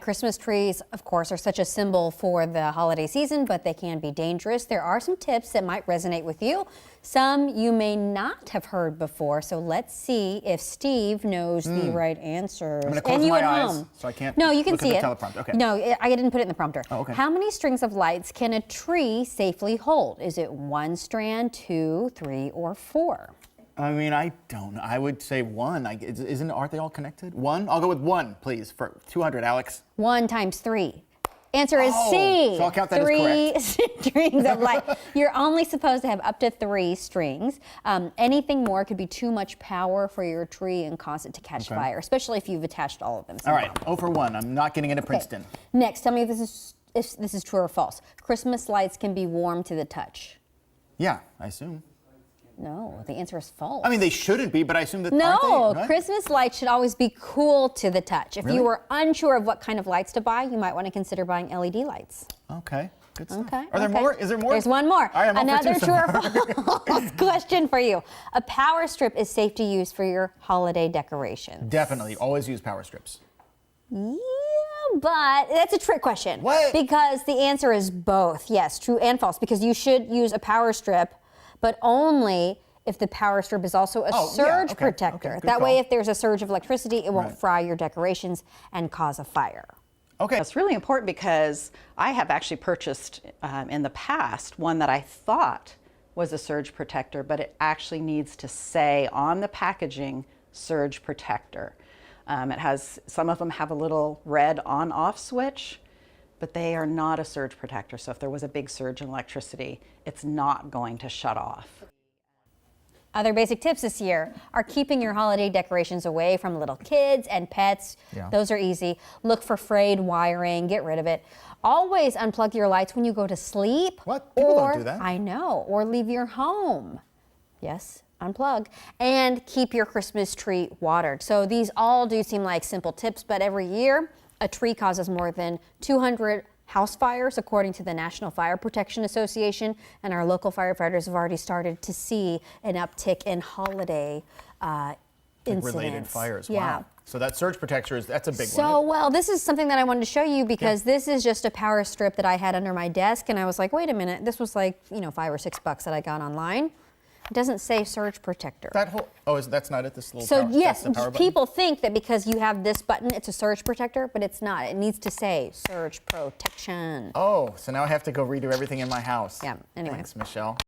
Christmas trees, of course, are such a symbol for the holiday season, but they can be dangerous. There are some tips that might resonate with you. Some you may not have heard before, so let's see if Steve knows the right answers. I'm going to close my eyes, so I can't No, you can look see at it. the teleprompter. Okay. No, I didn't put it in the prompter. Oh, okay. How many strings of lights can a tree safely hold? Is it 1 strand, 2, 3, or 4? I mean, I don't know. I would say 1. Aren't they all connected? 1? I'll go with 1, please, for 200, Alex. 1 times 3. Answer is C. So I'll count that as 3 correct. strings of light. You're only supposed to have up to 3 strings. Anything more could be too much power for your tree and cause it to catch fire, especially if you've attached all of them somehow. All right, 0 for 1. I'm not getting into Princeton. Next, tell me if this is true or false. Christmas lights can be warm to the touch. Yeah, I assume. No, the answer is false. I mean, they shouldn't be, but I assume that No, aren't they? Right? Christmas lights should always be cool to the touch. If Really? you were unsure of what kind of lights to buy, you might want to consider buying LED lights. Okay, good stuff. Okay. Are there more? Is there more? There's one more. All right, I'm up for Another two true so or far. false question for you. A power strip is safe to use for your holiday decorations. Definitely, always use power strips. Yeah, but that's a trick question. What? Because the answer is both. Yes, true and false. Because you should use a power strip, but only if the power strip is also a surge protector. Okay, that way, call. if there's a surge of electricity, it won't fry your decorations and cause a fire. Okay. That's really important because I have actually purchased in the past one that I thought was a surge protector, but it actually needs to say on the packaging, surge protector. Some of them have a little red on-off switch, but they are not a surge protector. So if there was a big surge in electricity, it's not going to shut off. Other basic tips this year are keeping your holiday decorations away from little kids and pets. Yeah. Those are easy. Look for frayed wiring, get rid of it. Always unplug your lights when you go to sleep. What? People don't do that. I know, or leave your home. Yes, unplug. And keep your Christmas tree watered. So these all do seem like simple tips, but every year a tree causes more than 200 house fires, according to the National Fire Protection Association, and our local firefighters have already started to see an uptick in holiday incidents. Related fires. Yeah. Wow. So that surge protector that's a big one. So, well, this is something that I wanted to show you because this is just a power strip that I had under my desk, and I was like, wait a minute, this was like, $5 or $6 that I got online. It doesn't say surge protector. That whole that's not it. This little. So power, yes, that's the power people think that because you have this button, it's a surge protector, but it's not. It needs to say surge protection. Oh, so now I have to go redo everything in my house. Yeah. Anyway. Thanks, Michelle.